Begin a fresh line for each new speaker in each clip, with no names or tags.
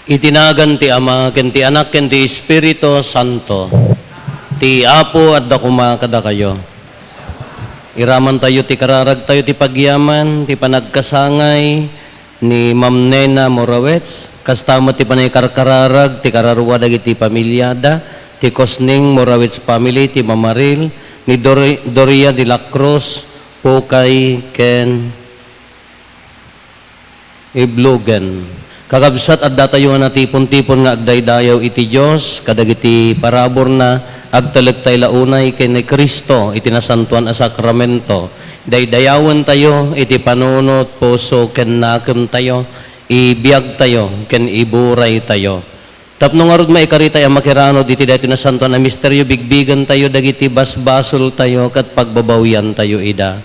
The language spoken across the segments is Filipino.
Itinagan ti Ama, ken ti Anak, ken ti Espiritu Santo. Ti Apo at dakuma kada kayo. Iraman tayo ti kararag tayo ti pagyaman, ti panagkasangay ni Ma'am Nena Morawets. Kastama ti panay karkararag, ti kararwa dagiti pamilyada, ti Kosning Morawets family, ti Mamaril, ni Doria de la Cruz, Pukay, ken Iblugen. Kakabsat at datayuan na tipon-tipon nga agdaydayaw iti Diyos, kadagiti parabor na agtalag tayo launay kay ni Kristo, iti nasantuan a sakramento. Daydayawan tayo, iti panunot, puso, ken nakem tayo, ibiyag tayo, ken iburay tayo. Tapno nga rod maikarita ang makirano, iti dati nasantuan na misteryo, bigbigan tayo, dagiti basbasol tayo, kat pagbabawyan tayo ida.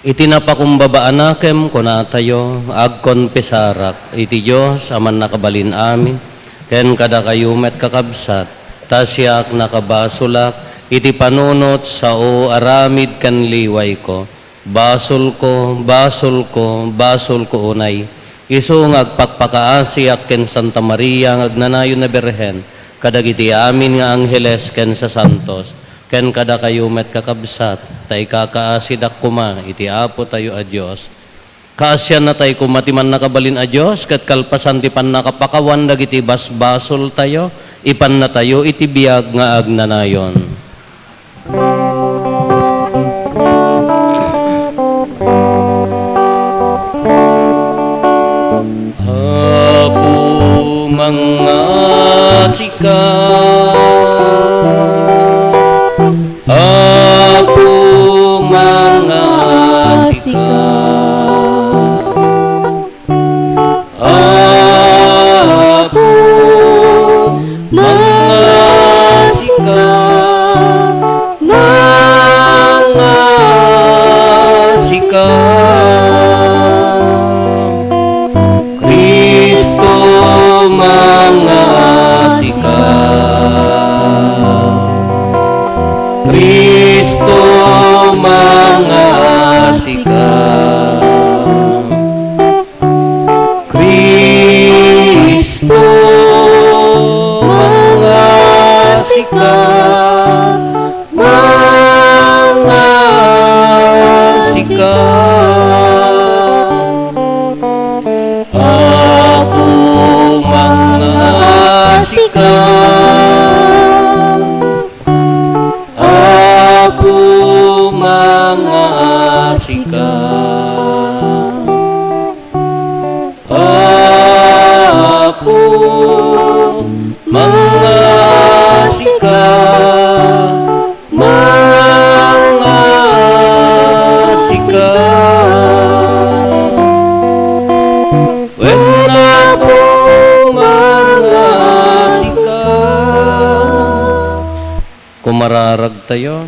Itinapakumbabaan nakem kuna tayo agkonpesarak iti Diyos aman nakabalin amin ken kada kayumet kakabsat tasyak nakabasulak iti panunot sao aramid kan liway ko basol ko unay isu ngagpakpakaasiak ken Santa Maria ngagnanayon na Birhen kadagiti amin nga angheles ken sa santos ken kada kayumet kakabsat, tay kakaasidak kuma, iti Apo tayo a Diyos. Kaasyan na tayo kumatiman nakabalin a Diyos, kat kalpasan ti pan nakapakawan, dagiti basbasol tayo, ipan na tayo, iti biyag nga agnanayon. Apo mga sikat, Apo mga sikat, Apo mga sikat, mga sikat, Kristo mga sikat, Kristo mga sikat, Kristo mga sikat, mga sikat, Apo mga sikat, Apo mga sikat, Apo mga sikat, mga sikat, when Apo mga sikat. Kumararag tayo.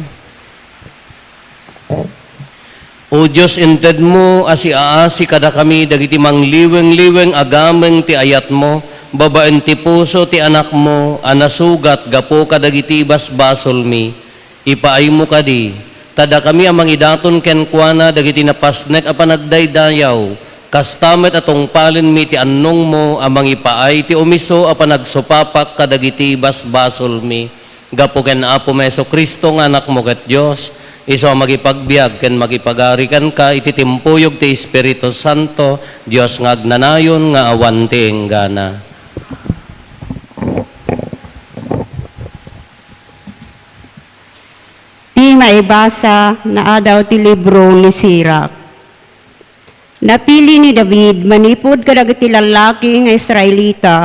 O Diyos, inted mo, asi-aasi kada kami, dagiti mangliweng-liweng agameng ti ayat mo, babaen ti puso ti anak mo, anasugat, gapo kadagiti basbasol mi, ipaay mo kadi, tada kami amang idaton ken kuana, dagiti napasnek a panagdaydayaw, kastamet atong palin mi ti annong mo, amang ipaay ti umiso a panagsupapak kadagiti basbasol mi, gapo ken Apo Meso Kristo nga anak mo ket Diyos, iso magipagbiag ken magipagarikan ka ititimpuyog ti Espiritu Santo Dios nga agnanayon nga awan ti enggana.
Ti maibasa na adaw ti libro ni Sirach. Napili ni David manipod kadagiti lalaki nga Israelita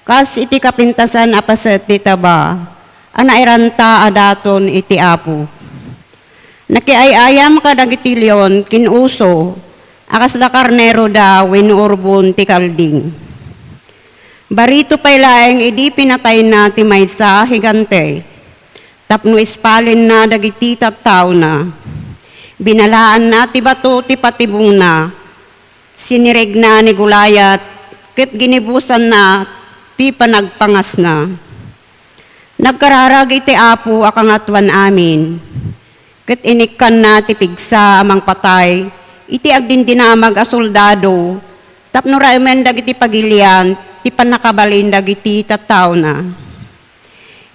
kas iti kapintasan apaset ti taba anairanta adaton iti Apo. Nakiayayam kadagiti leon kinuso akas la karnero da winuurbon ti kalding. Barito pay laeng idi pinatay na ti maysa higante. Tapno ispalin na dagiti tattaw na. Binalaan na ti bato ti patibong na. Sinireg na ni Gulayat ket ginibusan na ti panagpangas na. Nagkararag iti Apo akangatuan amin. Ket inikkan na ti pigsa amang patay, iti agdindinamag a soldado, tapno raimen dagiti pagilian, ti panakabalin dagiti tattao na.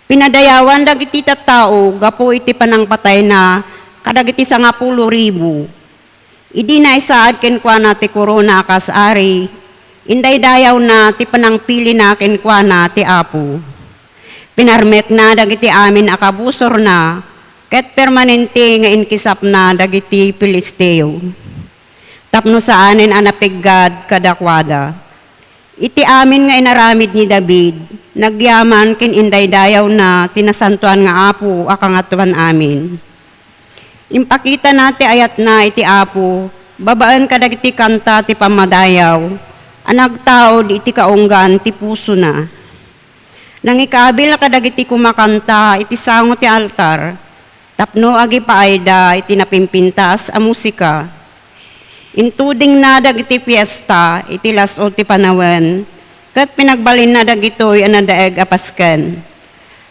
Pinadayawan dagiti tattao, gapo iti panangpatay na, kadagiti 10,000. Idi na isaad kenkwana ti corona kas ari, inday dayaw na ti panangpili na kenkwana ti Apo. Pinarmek na dagiti amin akabusor na, ket permanente nga inkisap na dagiti Pilisteo. Tapno saanen anapiggad kadakwada. Iti amin nga inaramid ni David, nagyaman ken inday dayaw na tinasantuan nga Apo akangatuan amin. Impakita nati ayat na iti Apo, babaan kadagiti kanta ti pamadayaw, anagtao di iti kaunggan ti puso na. Nangikabil kadagiti kumakanta iti sango ti altar, tapno agi paayda iti napimpintas a musika. Intuding na dagiti fiesta iti laso ti panawen, kat pinagbalin na dagitoy anadaeg apasken.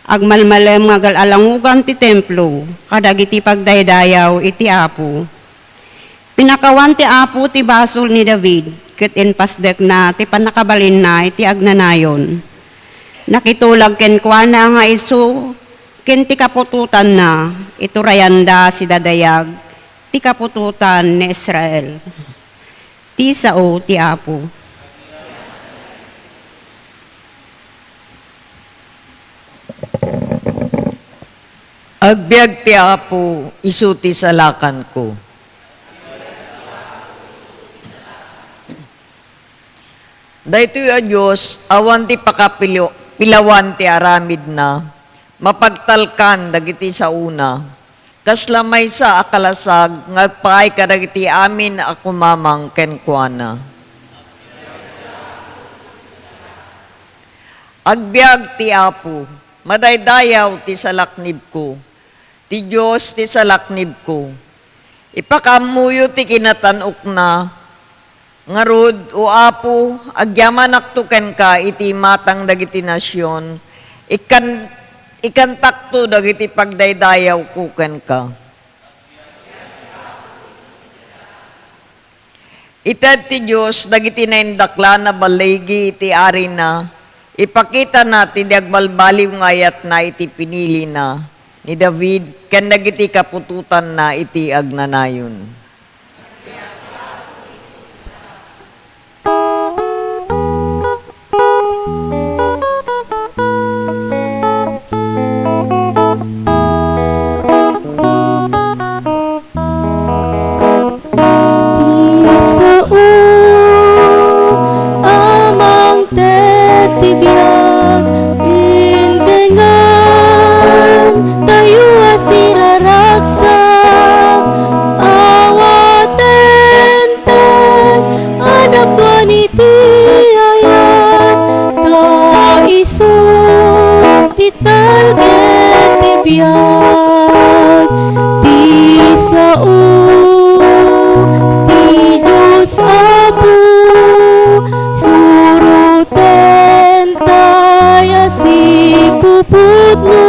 Agmalmalem nga galalangugan ti templo, kadagiti pagdaydayaw iti Apo. Pinakawan ti Apo ti basol ni David, ket inpasdek na ti panakabalin na iti agnanayon. Nakitulag kenkwana nga isu, ken ti kapututan na, iturayanda si dadayag, ti kapututan ni Israel. Ti sao ti Apo.
Agbiag ti Apo, isu ti salakan ko. Daytoy a Diyos, awan ti pilawan ti aramid na, mapagtalkan dagiti sa una, kaslamay sa akalasag, ngagpaay kadagiti amin ako mamang kenkwana. Agbiag ti Apo, madaydayaw ti salaknib ko, ti Diyos ti salaknib ko, ipakamuyo ti kinatanok na, ngarud o Apo, agyaman aktuken ka iti matang dagiti nasyon, ikantakto dagiti pagdaydayaw kuken ka. Ited ti Diyos dagiti naindakla na baligi iti ari na, ipakita natin di agbalbaliw ngayat na iti pinili na ni David, ken dagiti kapututan na iti agnanayon.
Tibiyag indengan tayo asiraragsak awatente anapan iti ayat ta iso titalgen tibiyag ti sao ti Diyos Apo suruten taya si puputno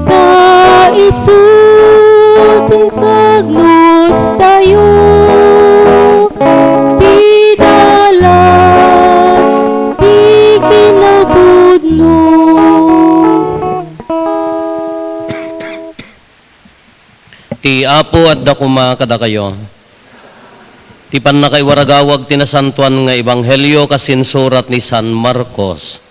ta isu ti pagnos tayo ti dalan ti kinapudno.
Ti Apo at dakuma kada kayo. Ti panakaiwaragawag tinasantuan nga ebanghelyo kasinsurat ni San Marcos.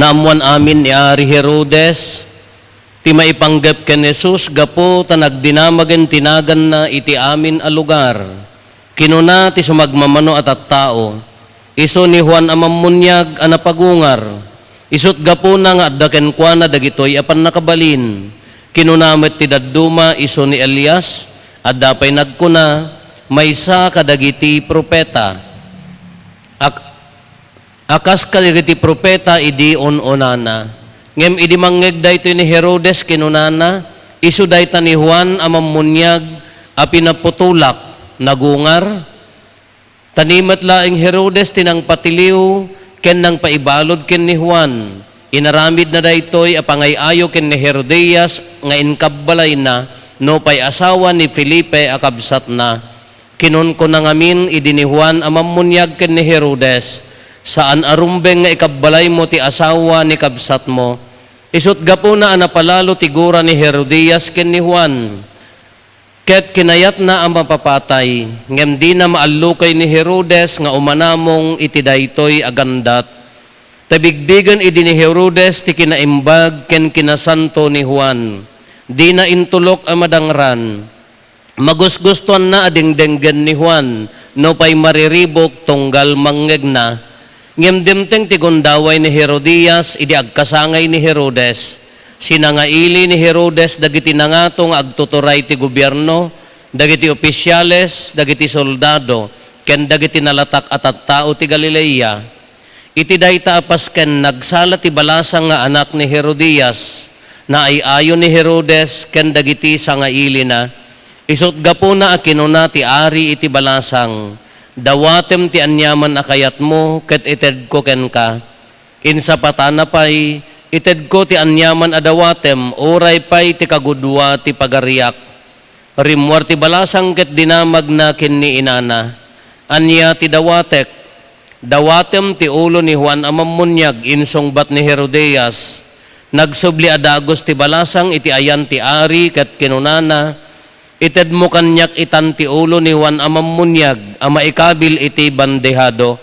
Naamuan amin ni Ari Herodes, ti maipanggap ken Jesus gapo ta nagdinamagen tinagan na iti amin a lugar. Kinuna ti sumagmamano at tao. Iso ni Juan Amamunyag a napagungar. Isut gapo na nga adda kenkwana dagitoy apan nakabalin. Kinunamet ti dadduma iso ni Elias adda pay nagkuna maysa kadagiti propeta. Akas kadagiti propeta idi on-onana. Ngem idi manggeg daytoy ni Herodes kinunana, isu dayta ni Juan Amamunyag apinaputulak, nagungar, tanimat laing Herodes tinang patiliw, ken nang paibalod ken ni Juan, inaramid na daytoy apangay-ayo ken ni Herodias, nga inkabbalay na, no pay asawa ni Felipe akabsat na. Kinon ko na ngamin, idi ni Juan amamunyag ken ni Herodes, saan arumbeng nga ikabbalay mo ti asawa ni kabsat mo. Isut gapo na anapalalo tigura ni Herodias ken ni Juan. Ket kinayat na ang mapapatay, ngem di na maallukay ni Herodes nga umanamong iti daytoy agandat. Tabigbigan idi ni Herodes ti kinaimbag ken kinasanto ni Juan. Di na intulok ang madangran. Magusgustuan na adingdenggen ni Juan, no pay mariribok tunggal manggeg na. Ngem dimteng ti gundaway ni Herodias idi agkasangay ni Herodes. Sinangaili ni Herodes dagiti nangatong agtuturay ti gobyerno, dagiti opisyales, dagiti soldado, ken dagiti nalatak at tao ti Galilea. Iti dayta apas ken nagsala ti balasang nga anak ni Herodias, na ay ayo ni Herodes ken dagiti sangaili na. Isut gapo na akinuna ti ari iti balasang, dawatem ti anyaman akayat mo, ket ited ko ken ka. Insa patana pay, ited ko ti anyaman adawatem, oray pay ti kagudwa ti pagariak. Rimwar ti balasang ket dinamag na kinni inana. Anya ti dawatek, dawatem ti ulo ni Juan amamunyag, insungbat ni Herodias. Nagsubli adagos ti balasang iti ayan ti ari ket kinunana, ited mo kanyak itan ti ulo ni Juan amamunyag, ama ikabil iti bandehado.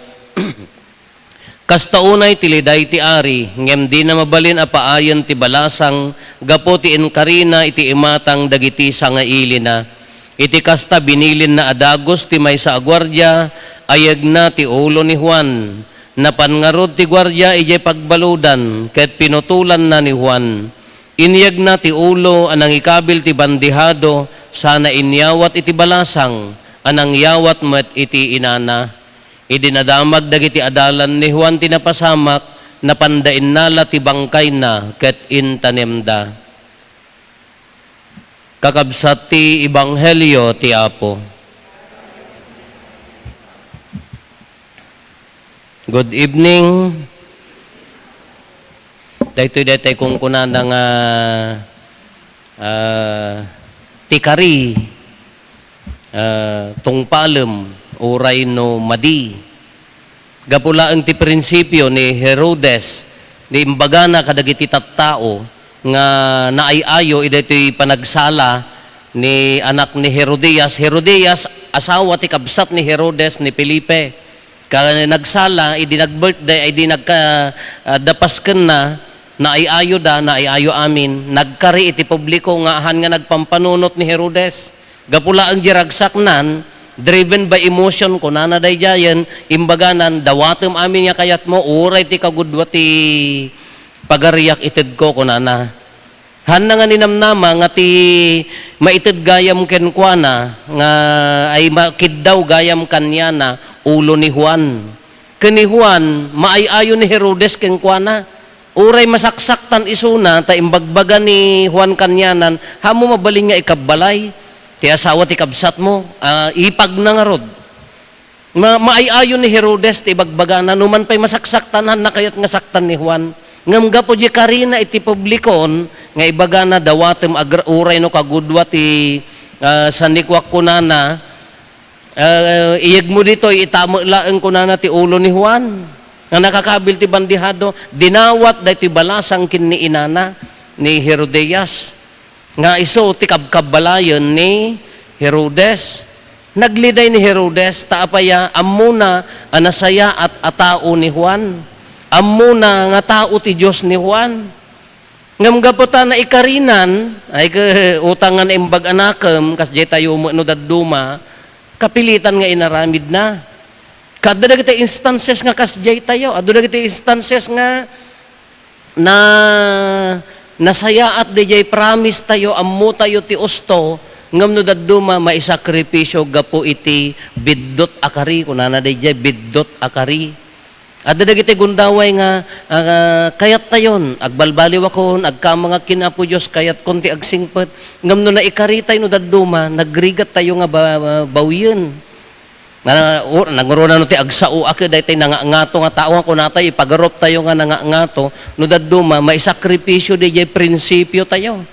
Kastaunay tiliday ti ari, ngem di na mabalin apaayan ti balasang, gapo ti inkarina iti imatang dagiti sangaili na. Iti kasta binilin na adagos ti maysa a gwardiya, ayag na ti ulo ni Juan. Napangarod ti gwardiya ijay pagbaludan, ket pinutulan na ni Juan. Inyag na ti ulo anang ikabil ti bandihado, sana inyawat iti balasang, anang yawat met iti inana. Idinadamag dagiti adalan ni Juan tinapasamak, napandain nala ti bangkay na, ket intanemda. Kakabsat ti Ebanghelyo ti Apo. Good evening. Daytoy kung kunan nga tikari, tungpalem, uray no madi. Gapula ang ti prinsipyo ni Herodes, ni imbagana kadagiti tattao, nga naayayo idaytoy panagsala ni anak ni Herodias. Herodias, asawa ti kabsat ni Herodes ni Felipe. Kaya nagsala, idi nag-birthday, idi nagkadapasken na, naayayo amin, nagkari iti publiko nga ahan nga nagpampanunot ni Herodes. Gapula ang jiragsak nan, driven by emotion ko nanaday jayan, imbaganan, dawatem amin nga kayat mo, uray ti kagudwa ti pagariyak ited ko kunana. Han na nga ninamnama nga ti maited gayam ken kuana, nga ay makiddaw gayam kanyana, ulo ni Juan. Kani Juan, maayayo ni Herodes ken kuana. Uray masaksaktan isuna, ta imbagbaga ni Juan kanyanan, hamo mabaling nga ikabbalay. Ti asawa ti kabsat mo, ipag na nga rod. Maayayo ni Herodes, ti ibagbagana, numan pa'y masaksaktanan na kayat nga saktan ni Juan. Ngam gapo di karina iti publikon, nga ibagana dawatem uray no kagudwa ti sanikwak kunana, iyag mo dito, itamo laeng kunana ti ulo ni Juan. Nga nakakabil ti bandihado, dinawat dahi ti balasang kinni inana ni Herodias. Nga iso ti kabkabalayon ni Herodes. Nagliday ni Herodes, taapaya, amuna anasaya at atao ni Juan. Amuna nga tao ti Diyos ni Juan. Ngam gaputa na ikarinan, ay utangan imbag anakam, kas jay tayo no daduma, kapilitan nga inaramid na. Kada dagiti instances nga kas jay tayo, adu dagiti instances nga na nasaya at dijay promise tayo, ammo tayo ti usto, ngam no daduma maisakripisyo gapo iti biddot akari, kunana dijay biddot akari. At dagiti gundaway nga kayat tayon, agbalbaliw akon, agka mga kinapo Diyos, kayat konti agsingpet. Ngam no na ikaritay no daduma, nagrigat tayo nga bawyen. Nagmuro na no ti agsao ake daytay nangangato nga tao ko natay ipagarop tayo nga nangangato no daduma may sakripisyo di jay prinsipyo tayo.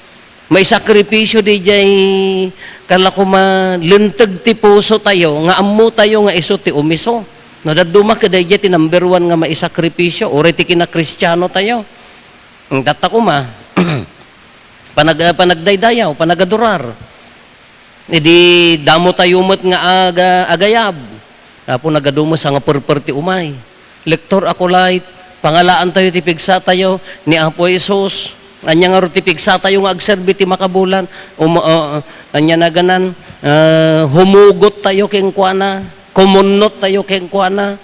May sakripisyo di jay kala ko linteg ti puso tayo nga ammo tayo nga iso ti umiso. No daduma keday jay ti number 1 nga maisakripisyo ore ti kina Kristiyano tayo. Ang data ko panagdaydayaw, panagadurar. Idi damo tayo met nga agayab. Apo nagadumo sa nga perperti umay. Lektor ako light, pangalaan tayo ti pigsa tayo ni Apo Isus. Anya nga ro ti pigsa tayo nga agserbi ti makabulan. Anya na ganan humugot tayo keng kuana, kumunot tayo keng kuana.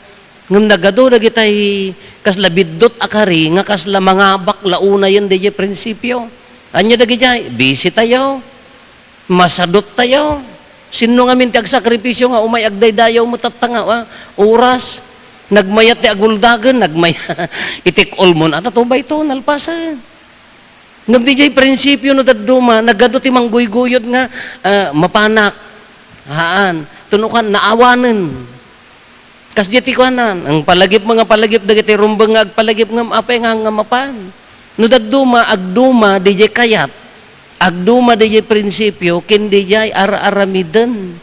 Ngem nagado dagitay kasla biddot akari nga kasla mangabak launa yan di prinsipyo. Anya dagiti busy tayo. Masadot tayo. Sino nga minti agsakripisyo nga umay agdaydayaw mo tatanga oras. Nagmayat ti aguldagan, itik-all mo na. Tatubay to, nalpasa. Ngam di jay prinsipyo no daduma, nagado ti mangguygoyod nga mapanak. Haan, tunukan, naawanan. Kas di ti kuanan, ang palagip mga palagip dagiti rumbang nga agpalagip ngam apay nga mapan. No daduma, agduma, di jay kayat. Agduma di prinsipyo, kin di ar-aramiden.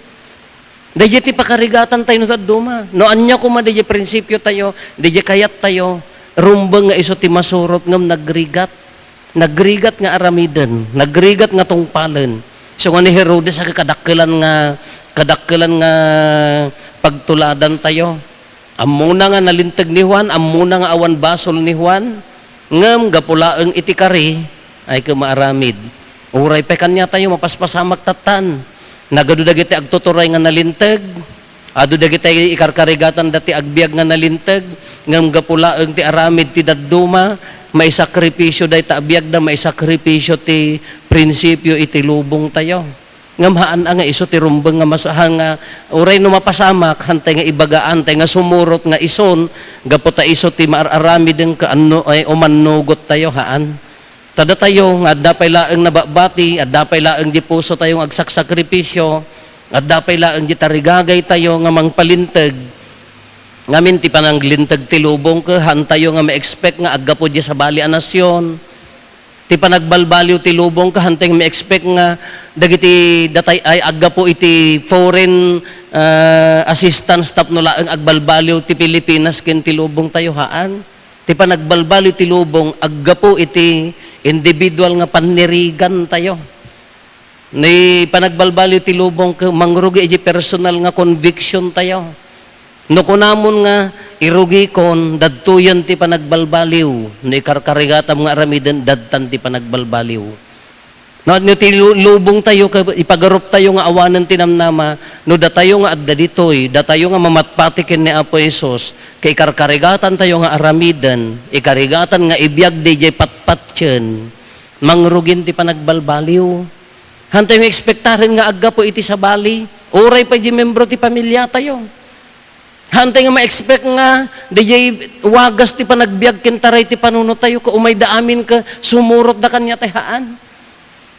Di ti pakarigatan tayo no taduma. No anya kuma di prinsipyo tayo, di kayat tayo, rumbang nga iso ti masurot ngam nagrigat. Nagrigat nga aramiden, nagrigat nga tungpalan. So nga ni Herodes sa kadakkelan nga pagtuladan tayo. Amuna nga nalintag ni Juan, amuna nga awan basol ni Juan, ngam gapulaeng itikari ay kumaaramid. Uray pa kanya tayo, mapaspasamak tatan. Nagado dagiti agtuturay nga nalintag. Ado dagiti ikarkarigatan dati agbiag nga nalintag. Ngam gapulaeng ti aramid ti dadduma. May sakripisyo day ta agbiag da, may sakripisyo ti prinsipyo iti lubong tayo. Ngam haan nga iso ti rumbeng nga masahang nga uray no mapasamak, hantay nga ibagaan, tay nga sumurot nga ison, gaputa iso ti maaramid ng kaano ay umanugot tayo haan. Tada tayo, at dapay laang nababati, at dapay laang di puso tayong agsaksakripisyo, at dapay laang di tarigagay tayo nga mangpalintag. Ngamin ti panang lintag ti lubong ka, han tayo nga ma-expect nga aggapo di sa bali a nasyon. Ti panagbalbaliw ti lubong ka, han tayo ma-expect nga dagiti datay ay aggapo iti foreign assistance staff no laang agbalbaliw ti Pilipinas ken ti lubong tayo haan. Ti panagbalbaliw ti lubong, aggapo iti individual nga panirigan tayo. Ni panagbalbaliw ti lubong mangrugi iti personal nga conviction tayo. No kunamon nga irugi kon dadtuyan ti panagbalbaliw, no ikarkarigatam nga aramiden dadtan ti panagbalbaliw. No ti lubong tayo ipagarop tayo nga awanan tinamnama, no datayo nga adda ditoy, datayo nga mamatpatiken ni Apo Hesus, kay karkarigatan tayo nga aramiden, ikarigatan nga ibiyag DJ patpatchen, mangrugin ti panagbalbaliw. Hantay nga ekspektarin nga agga po iti sa bali, uray pa di membro ti pamilya tayo. Hantay nga ma-expect nga DJ wagas ti panagbiag kintaray ti panunot tayo, ka umay daamin ka sumurot da kanya tahaan.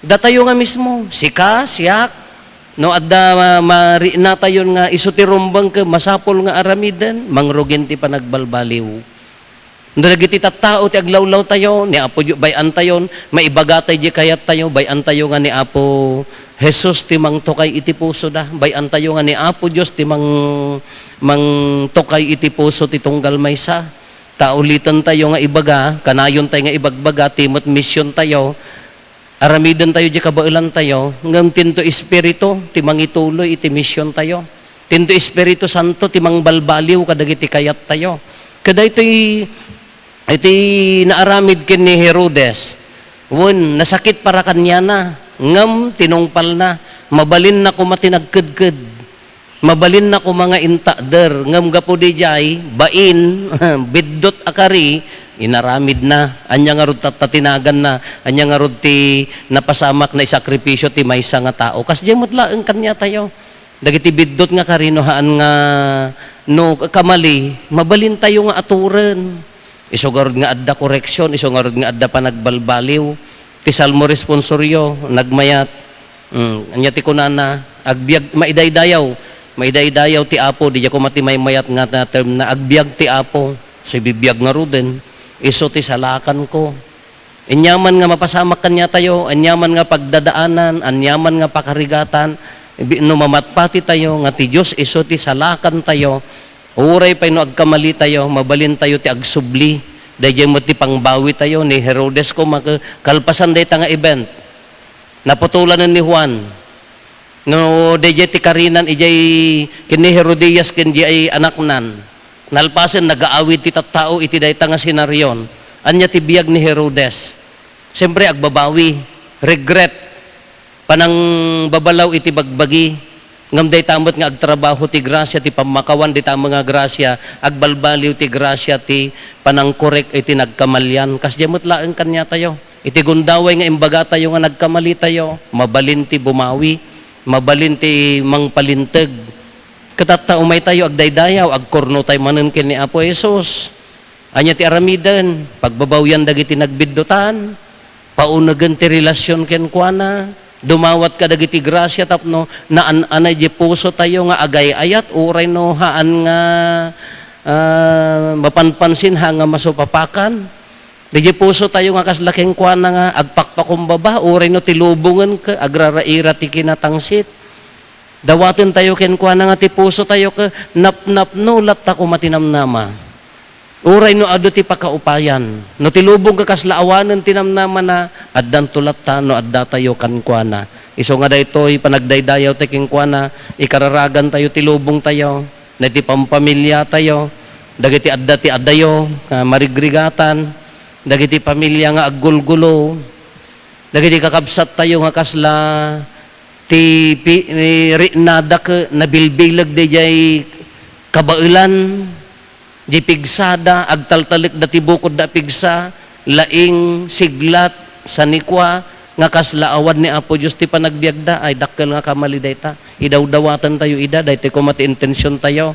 Datayo nga mismo, sika, siyak, no adda marina tayo nga iso ti rumbang ka masapol nga aramiden, mangrugin ti panagbalbaliw. Nagiti tattao ti aglawlaw tayo, ni Apo bayan tayon, maibagatay di kayat tayo, bayan tayo nga ni Apo Jesus ti mangtokay iti puso da, bayan tayo nga ni Apo Dios ti mangtokay iti puso ti tunggal maysa. Taulitan tayo nga ibaga, kanayon tayo nga ibagbaga, timot mission tayo, aramiden tayo di kabailan tayo, ngam tinto espiritu, ti mangituloy iti mission tayo. Tinto Espiritu Santo, ti mangbalbaliw kadagiti kayat tayo. Kada iti naaramid ken ni Herodes, nasakit para kanya na, ngam tinungpal na, mabalin na ko matinagkadkad, mabalin na ko mga intader, ngam gapo di jay, bain, biddot akari, inaramid na, anya nga rod tatinagan na, anya nga rod ti napasamak na isakripisyo ti maysa nga tao. Kas di mutla ang kanya tayo. Dagiti biddot nga karinohaan nga no kamali, mabalin tayo nga aturen. Isugarod nga adda koreksyon, isugarod nga adda panagbalbaliw. Ti salmo responsoryo, nagmayat. Anya ti kunana, agbiag, maidaydayaw ti Apo, di ko matimay mayat nga na term na agbiag ti Apo, so bibiyag nga ruden, iso ti salakan ko. Anyaman nga mapasamak kanya tayo, anyaman nga pagdadaanan, anyaman nga pakarigatan, no mamatpati tayo, nga ti Diyos iso ti salakan tayo, uray pa no agkamali tayo, mabalin tayo ti agsubli, dahil mo ti pangbawi tayo ni Herodes ko, kalpasan day nga event, naputulan na ni Juan, no dahil ti karinan, ijay kini Herodias, kini ay anak nan, nalpasan nag-aawit ti tattao, iti day nga senaryon, anya ti biyag ni Herodes, siyempre agbabawi, regret, panang babalaw iti bagbagi, ngam day tamot nga agtrabaho ti grasya, ti pamakawan di tamo nga grasya, agbalbaliw ti grasya, ti panang korek iti nagkamalyan, kas jamot laeng kanya tayo, iti gundaway nga imbaga tayo nga nagkamali tayo, mabalin ti bumawi, mabalin ti mangpalinteg, katata umay tayo agdaydayaw, agkorno tayo manen ken ni Apo Jesus, anya ti aramiden, pagbabawyan dagiti nagbiddutan, paunagan ti relasyon ken kuana, dumawat ka dagiti grasya tapno na anay di puso tayo nga agay ayat uray no haan nga mapanpansin ha nga masupapakan. Di puso tayo nga kaslaking kuana nga agpakpakumbaba uray no tilubungan ka agraraira ti kinatangsit. Dawaten tayo ken kuana nga ti puso tayo ka napnap no latta ko matinamnama. Uray no ado ti pakaupayan. No tilubong ka kaslaawanan tinamnaman na addan tulat ta no adda tayo kankwana. Iso nga daytoy panagdaydayaw ti kinkwana, ikararagan tayo tilubong tayo, na ti pampamilya tayo, dagiti adda ti addayo, marigrigatan, dagiti pamilya nga aggulgulo, dagiti kakabsat tayo nga kasla ti nada ka nabilbilag dayjay kabailan, di pigsada, agtaltalik da tibukod da pigsa, laing siglat, sanikwa, nga kaslaawan ni Apo Diyos ti panagbiagda, ay dakkel nga kamali dayta. Idawdawatan tayo ida, dahiti ko mati intensyon tayo,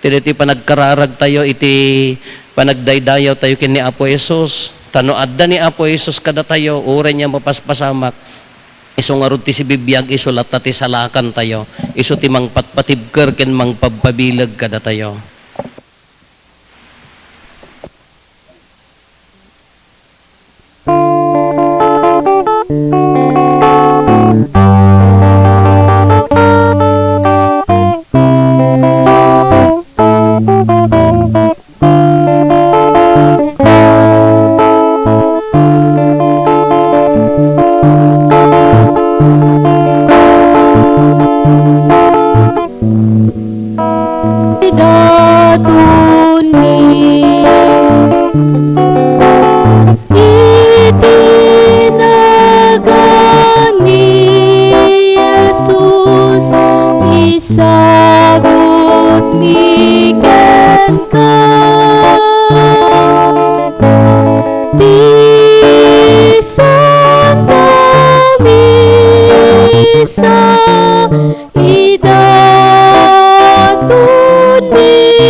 ti panagkararag tayo, iti panagdaydayaw tayo kin ni Apo Jesus. Tano adda ni Apo Jesus kada tayo, uray niya mapaspasamak, iso nga ti si bibiyag, iso lata ti salakan tayo, iso ti mangpatpatibker ken mangpagpabilag kada tayo.
Datun mi itinagan ni Jesus, isagot mi ken ka, ti sandamisa idatun mi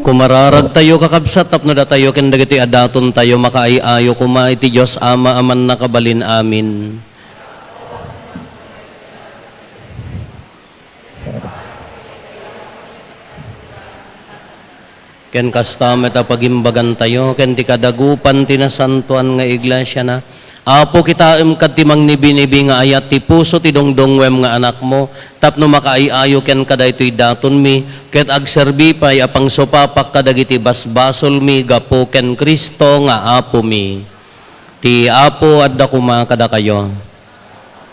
Kumararag tayo kakabsat tapno da tayo ken dagiti adaton tayo makaayo kuma iti Dios Ama aman nakabalin amin. Ken kastamet a pagimbagan tayo ken ti kadagupan tinasantuan nga iglesia na. Apo kita kad ti mangnibinibi nga ayat ti puso ti dongdongwem nga anak mo tapno makaayo ken kada ito'y daton mi ket agserbi pay apang sopapak kadagiti basbasol mi gapo ken Kristo nga apo mi. Ti apo adda kuma kada kayo.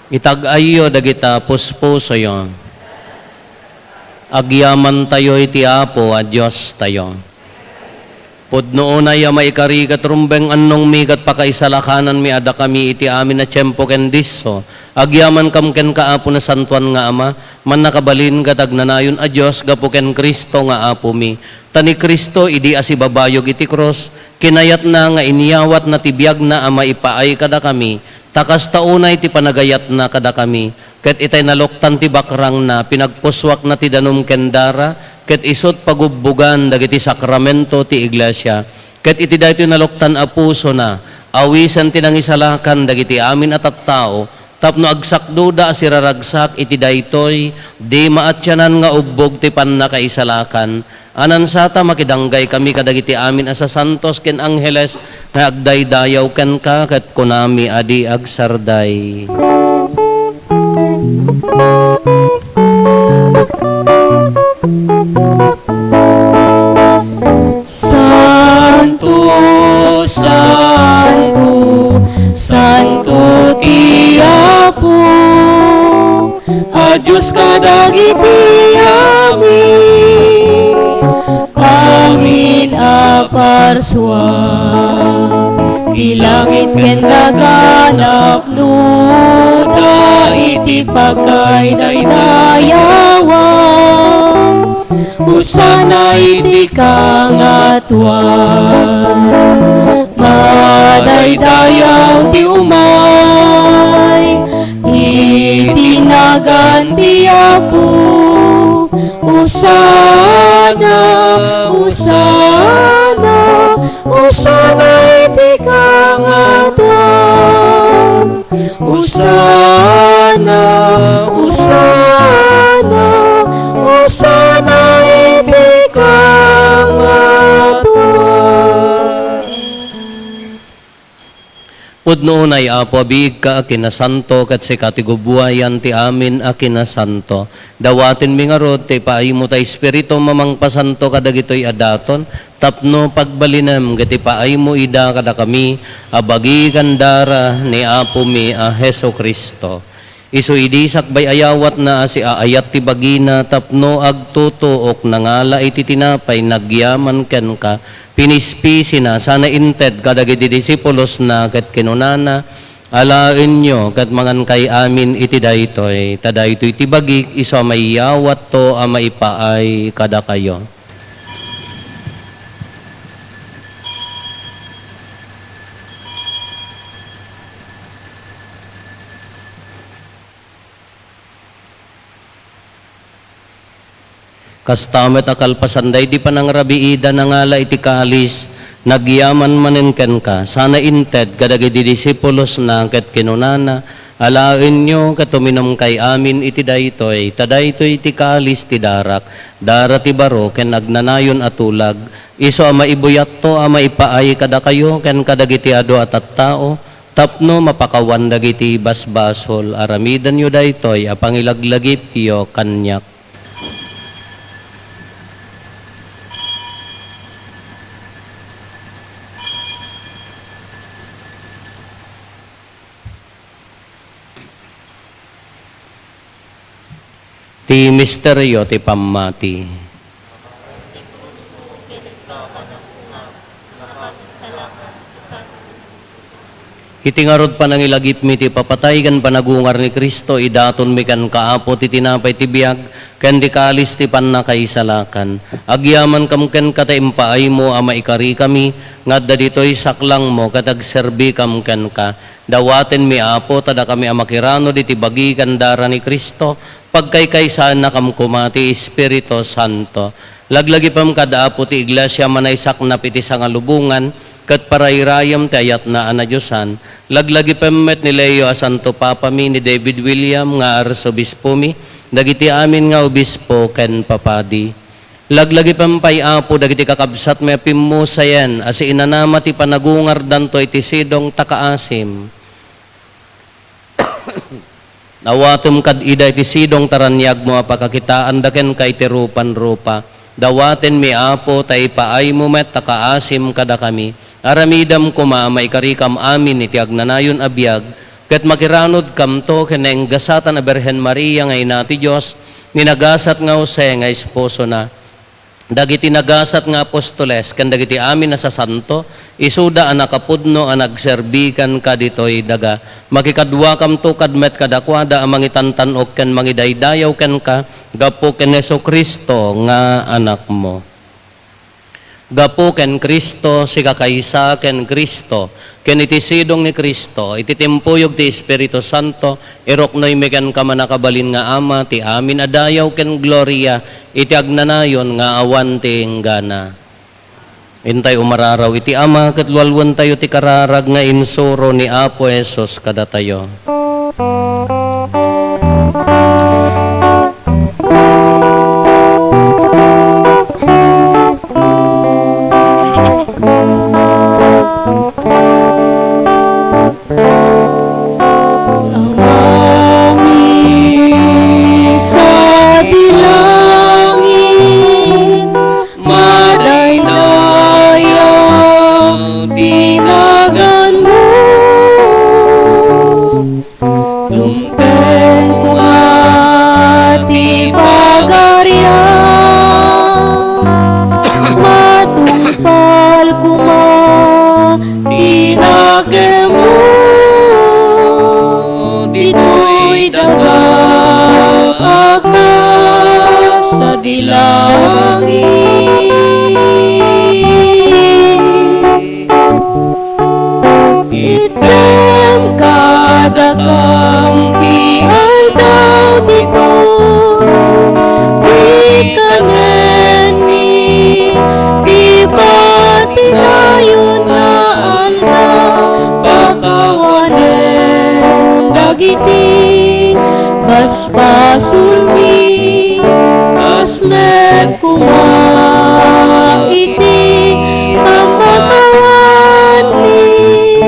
Itag-ayo dagita puspuso yo. Agyaman tayo iti apo a Dios tayo. Pudno na ya maikari katrumbeng annong mi kat pakaisalakanan mi ada kami iti amin na tiyempo ken disso. Agyaman kam ken kaapo na santuan nga ama, man nakabalin katag nanayon a Dios gapo ken Kristo nga apo mi. Tani Kristo idi asibabayog iti cross, kinayat na nga iniyawat na tibiyag na ama ipaay kada kami. Takas taunay ti panagayat na kada kami. Ket itay naloktan ti bakrang na pinagpuswak na ti danum kendara. Ket isot pagubbugan dagiti sakramento ti iglesia. Ket iti daytoy naloktan a puso na awisan ti nangisalakan dagiti amin at tattao tapno agsakduda siraragsak iti daytoy di maatyanan nga ubbog ti pannakaisalakan. Anan sata makidanggay kami kadagiti amin asa santos ken angheles nga agdaydayaw ken ka ket kunami adi agsarday.
Santo, Santo, Santo ti Apo, a Diyos kadagiti amin, amin a parswa, di langit ken daganap nuda iti pagkay daydayawan. Usana iti kangatuan, madaydayaw ti umay, itinagan ti Apo. Usana, Usana, Usana iti kangatuan. Usana, Usana, Usana iti kangatuan.
Pudno unay apo biig ka akinasanto kat si katigubuayan ti amin akinasanto. Dawatin mi nga rod ti paaymo ta espiritu mamang pasanto kadagitoy adaton tapno pagbalinem gati paaymo ida kada kami abagi kandara ni apo mi a Heso Kristo. Isu idi sakbay ayawat na si aayat ti bagina tapno agtutuok nangala iti tinapay nagyaman ken ka pinispisi na sana inted kadagiti disipulos na ket kinunana alaen nyo ket mangan kay amin iti daytoy tadaytoy ti bagik isu mayawat to a maipaay kada kayo. Kastamet akalpasanday di panangrabiida nangala iti kalis nagyaman manenken ka sana inted kadagiti disipulos na ket kinunana alaen nyo ket tuminom kay amin iti daytoy tadaytoy iti kalis ti darak dara ti baro ken agnanayon atulag isu a maibuyat to a maipaay kada kayo ken kadagiti adu at tao tapno mapakawan dagiti basbasol aramidan yo daytoy a pangilaglagip yo kanyak. Ti misteryo ti pamati. Itingarod pa nang ilagip mi ti papatay kan panagungar ni Kristo idaton mi kan kaapo ti tinapay ti biag ken di kalis ti pannakaisalakan. Agyaman kam ken kataimpaay mo a maikari kami ngadda ditoy saklang mo katag serbi kam ken ka. Dawaten mi apo tada kami a makirano diti bagi kan dara ni Kristo pagkaykaysan na kamkumati Espiritu Santo. Laglagi pam kada apo ti iglesia manaysak na piti sa nga lubungan, kat parayrayam ti ayat na anadyosan. Laglagi pammet ni Leo a Santo Papa mi ni David William nga arsobispo mi, dagiti amin nga obispo ken papadi. Laglagi pampay apo dagiti kakabsat may pimmo sayan, asi inanama ti panagungar danto iti sidong takaasim. Nawatum kad ida iti sidong taranyag mo apakakitaan daken kay ti rupan-rupa. Dawaten mi apo tay paay mo met takaasim kada kami. Aramidam kuma may karikam amin iti agnanayon abiyag, ket makiranod kamto keneng gasatan a Berhen Maria nga ina ti Dios, ninagasat nga Jose nga esposo na. Dagiti nagasat nga apostoles ken dagiti amin na sa santo, isuda a nakapudno a nagserbikan kaditoy daga. Makikadwa kamto kadmet kadakwada a mangitantanok ken mangidaydayaw ken ka gapo ken Jesucristo nga anak mo. Gapo ken Kristo si kakaysa ken Kristo ken iti sidong ni Kristo iti timpuyog ti Espiritu Santo iroknoy meken ka manakabalin nga ama ti amin adayaw ken gloria iti agnanayon nga awan ti enggana. Intay umararaw iti ama ket lualwan tayo ti kararag nga insuro ni Apo Jesus kada tayo.
Baspasulmi asmet kuma iti pamakawan ni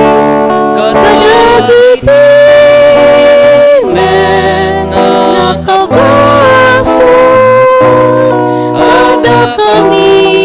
kadagiti men nakabaso ada kami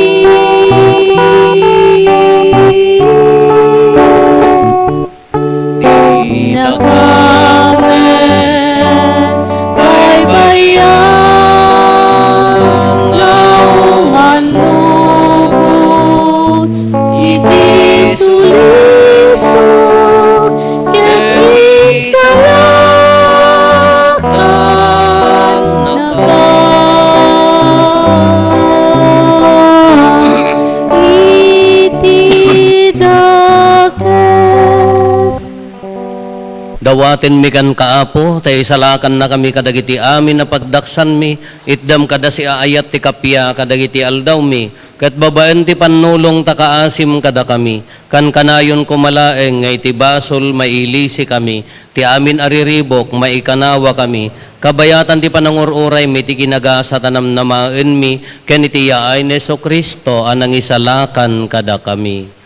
Dawaten mi kan kaapo, tay salakan na kami kadagiti amin na pagdaksan mi, itdam kada si aayat ti kapya kadagiti aldaw mi, ket babaen ti panulong takaasim kada kami, kan kanayon kumalaeng ngay ti basol mailisi kami, ti amin ariribok maikanawa kami, kabayatan ti panangururay mi ti kinagasa tanam namaen mi, ken iti yaay ni Jesucristo anang isalakan kada kami.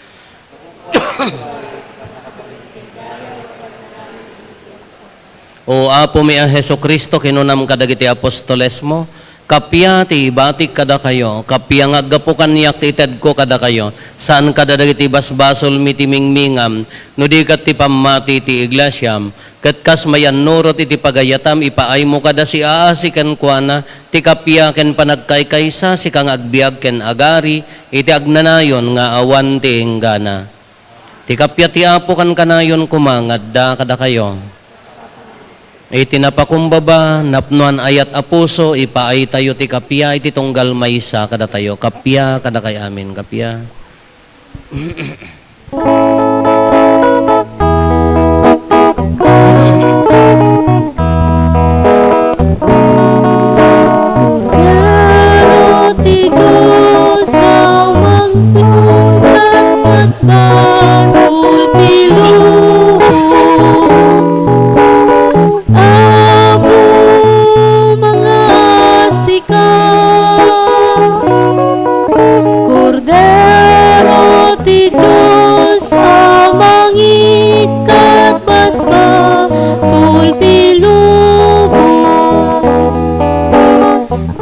O apo mi ang Jesucristo kinunam kadagiti apostoles mo, kapya ti batik kada kayo, kapya nga gapukan niyak ti ited ko kada kayo, saan kada dagiti basbasol mi ti mingmingam, no di kat ti pamati ti iglesyam, kat kas mayan nurot iti pagayatam, ipaay mo kada si aasi ken kuana, ti kapya ken panagkaykaysa, si kang agbiag ken agari, iti agnanayon nga awan ti enggana. Ti kapya ti apo kan kanayon kumangadda kada kayo. Iti napakumbaba, napnuan ayat apuso, ipaay tayo ti kapya, iti tunggal maysa kada tayo. Kapya, kada kay amin, kapya.
Ti ti Diyos amang pingat basul ti lubo. Apo mga sika, Kordero ti Diyos amang ikat basul ti lubo.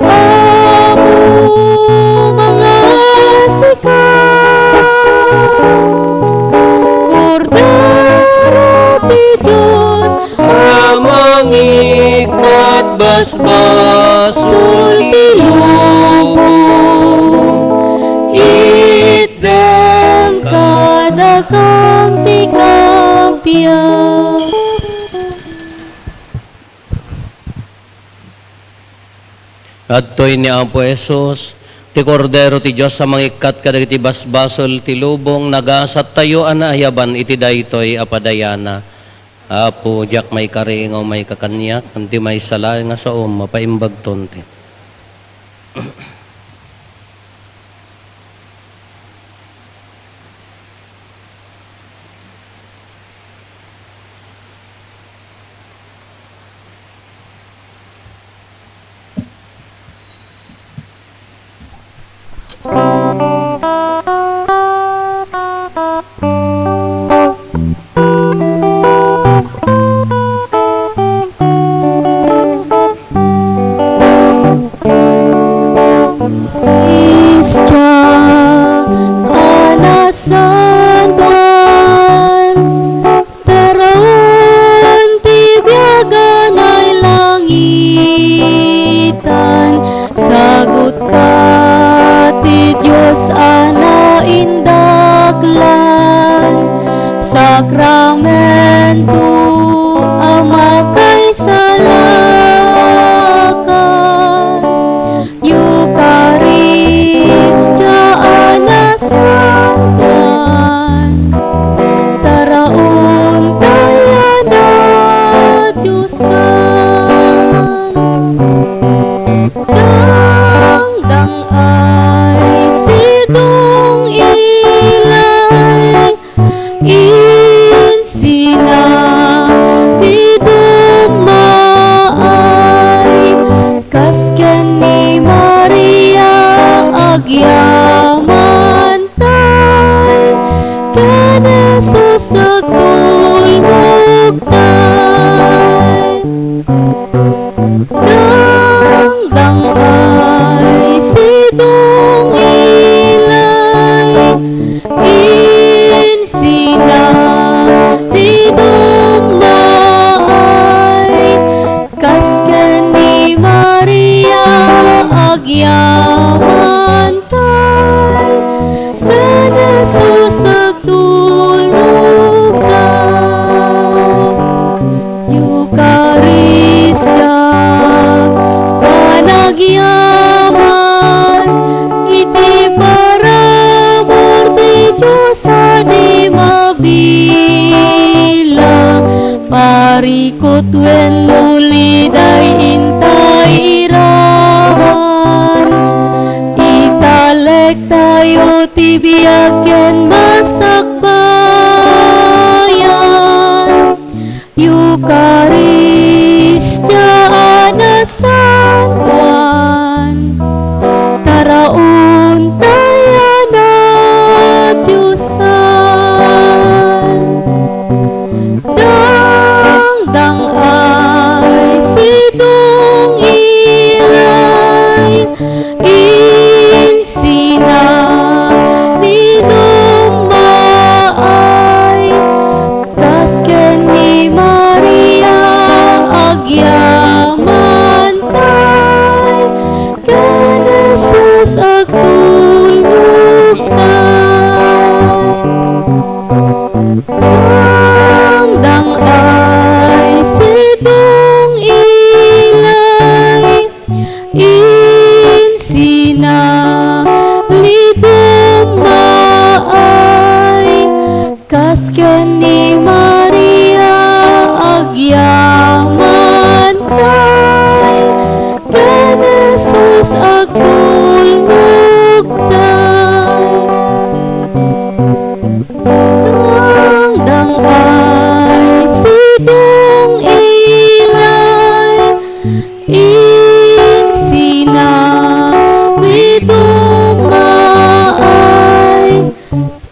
Apo mga sika, Kordero ti Diyos
Amang ikat basbasul ti lubo.
Itdem kadakam ti kampiyan.
Adtoy ni Apo Jesus, ti Kordero ti Diyos sa mangikat kadagiti basbasol ti lubong, nagasat tayo anayaban iti daytoy apadayana. Apo, jak may karingaw may kakanyak, anti may salay nga sa mapaimbag tonti.
Isya anasantuan, taron ti biyagan ay langitan. Sagot ka ti Diyos anaindaklan, sakramento ama kay salakan. Eucharistia anasantuan, taraon tayo na Diyosan. Dangdang ay sidong ilay, insina di dumaay, kasken ni Maria agyaman tay, ken Jesus agtulmog tay. Dangdang ay sidong ilay, insina di dumaay, kasken ni Maria agyaman tay, ken Jesus agtulmog tay. Eucharistia panagyaman, iti paramor ti Diyos adi mabilang. Parikot wenno liday intay iraman, italek tayo ti biag ken masakbayan. Eucharistia anasantuan, taraon tayo na Diyosan. Dangdang ay sidong ilay, insina ni dumaay, kasken ni Maria agyaman tay, ken Jesus agtulmog tay. Dangdang ay sidong ilay, insina ni dumaay, kasken ni Maria agyaman tay, ken Jesus agtulmog dumaay,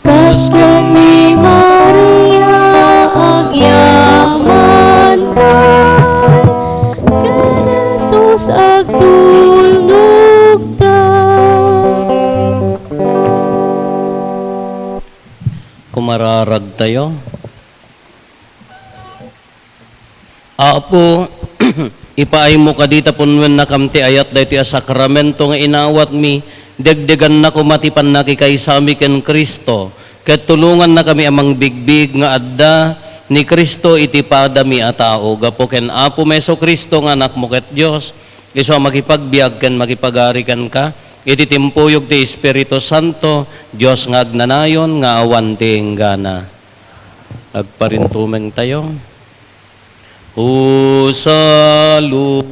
kas ken ni Maria agyaman pay, ken Jesus agdulnog ta.
Kumararag tayo. Apo, ipaay mo kadita punwen na kamti ayat dayti a sakramento nga inawat mi, degdegan na kumatipan na kay sami ken Kristo, ket tulungan na kami amang bigbig nga adda ni Kristo iti pada mi a tao, gapo ken Apo Meso Kristo nga anak mo ket Dios, iso makipagbiag ken makipagarikan ka, iti timpuyog ti Espiritu Santo, Dios nga agnanayon nga awan ti enggana. Agparintumeng tayo. O saluta.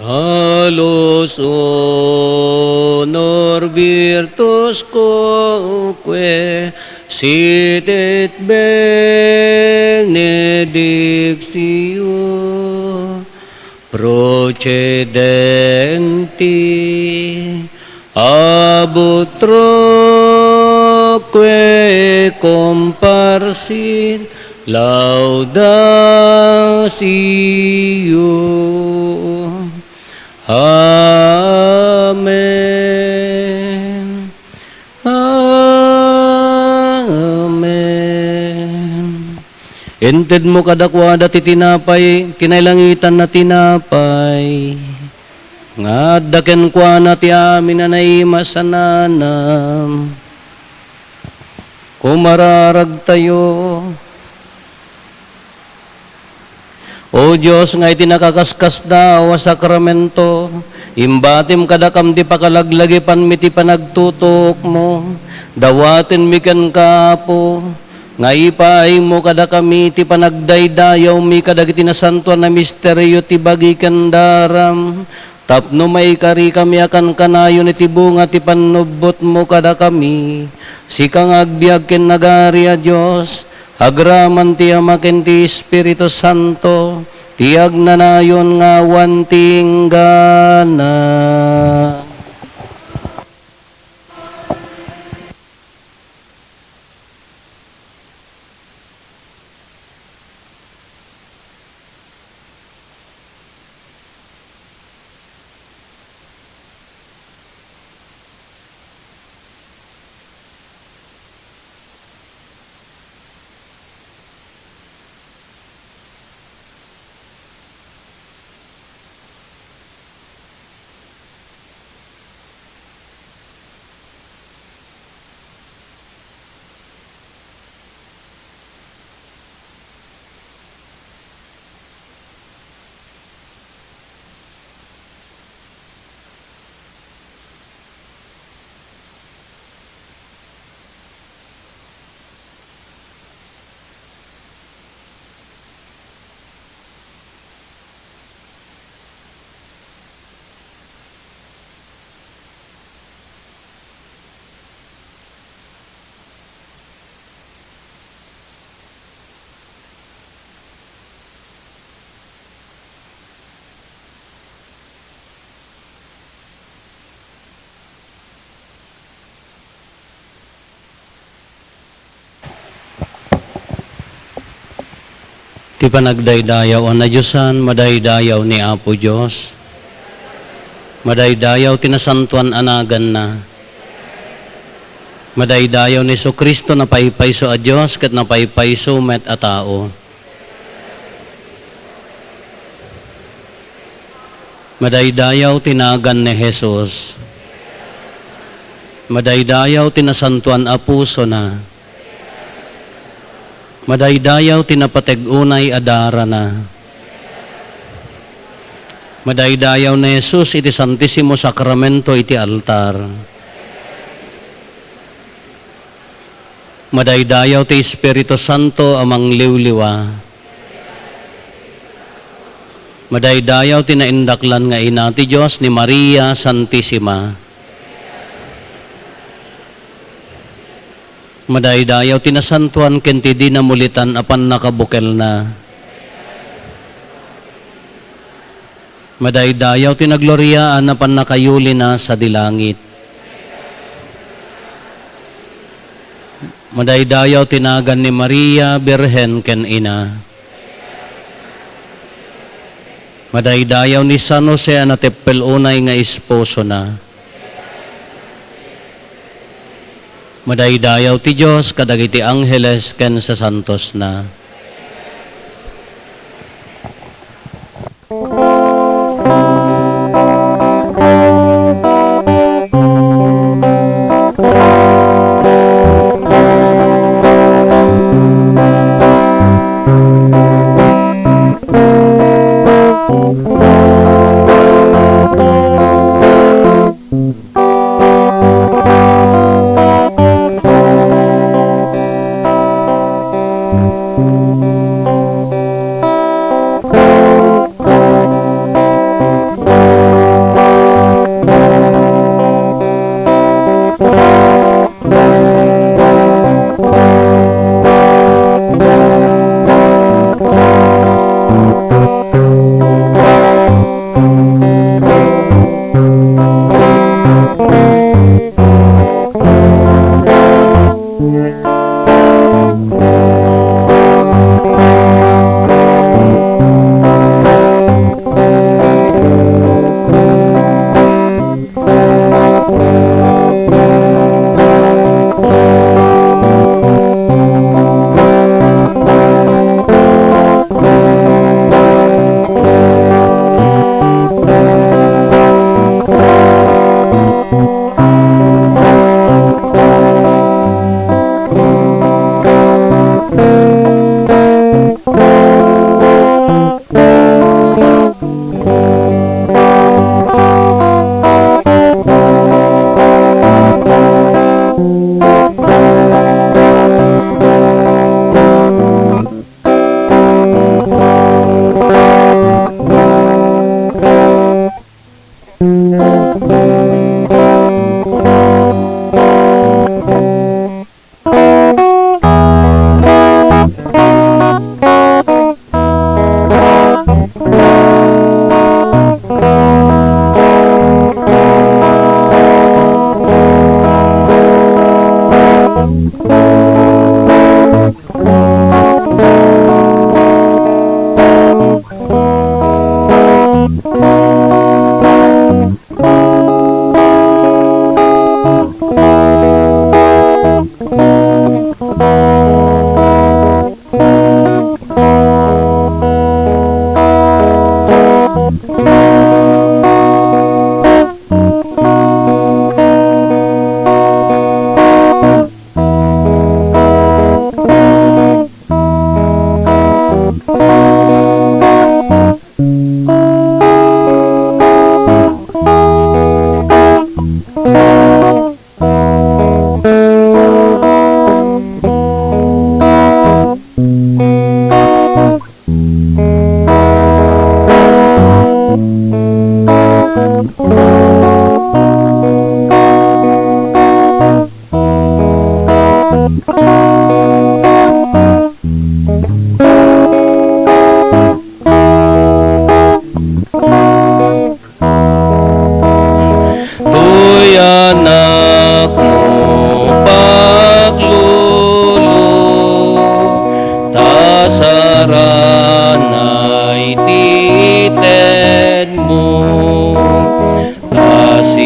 Salus honor virtus quoque sit et benedictio procedenti ab utroque comparsit laudatio. Amen. Amen. Ented mo kadakwada ti tinapay, tinailangitan na tinapay. Nga daken kwa na ti amin na naimasananam. Kumararag tayo. O Diyos, nga iti nakakaskas daw a sakramento, imbatim kadakam di pakalaglagipan mi ti panagtutok mo, dawatin mi ken kapo, nga ipaay mo kadakami ti panagdaydayaw mi kadagiti nasantuan na misteryo ti bagi ken daram, tapno may kari kami akan kanayon iti bunga ti panubot mo kadakami, sikang agbiag ken nagari a Diyos, agraman ti Ama ken ti Espiritu Santo, tiag nanayon nga wantinggana. Ti panagdaydayaw na Diyosan, madaydayaw ni Apo Diyos. Madaydayaw tinasantuan anagan na. Madaydayaw ni Kristo na paypayso a Diyos ket na paypayso met a tao. Madaydayaw tinagan ni Jesus. Madaydayaw tinasantuan a puso na. Madaydayaw tinapateg-unay adara na. Madaydayaw ni Jesus iti Santissimo Sacramento iti altar. Madaydayaw ti Espiritu Santo amang liwliwa. Madaydayaw tinaindaklan nga ina ti Diyos ni Maria Santissima. Madaydayaw tinasantuan ken ti dinamulitan apan nakabukel na. Madaydayaw tinagloryaan apan nakayuli na sa dilangit. Madaydayaw tinagan ni Maria Birhen ken ina. Madaydayaw ni San Jose na teppel unay nga esposo na. Madaydayaw ti Diyos kadagiti angheles ken sa santos na.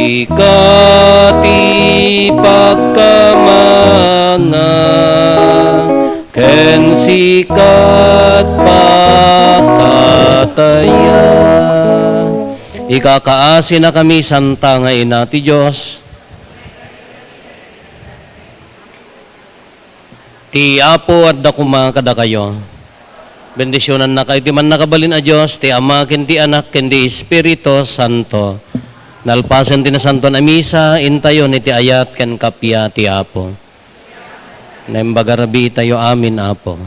sikati pagkamanga ken sikat pakataya. Ikakaasi na kami santa nga ina ti Diyos. Ti Apo at dakuma kada kayo. Bendisyonan na kayo. Ti man nakabalin a Diyos, ti Ama, ken ti Anak, ken ti Espiritu Santo. Nalpasan ti na Santo na misa, intayo ni ti ayat ken kapya ti Apo. Naimbagarabi tayo amin, Apo.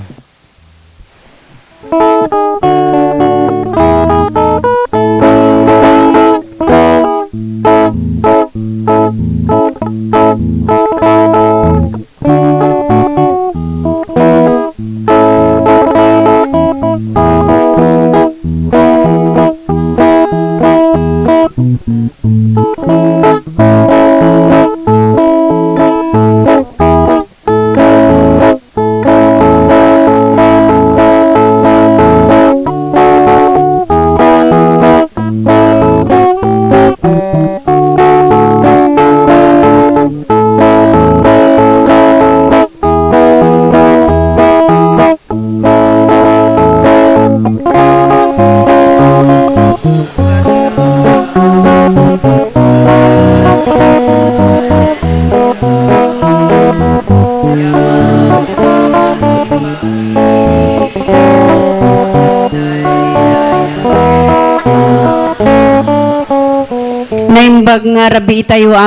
Naimbag nga rabi tayo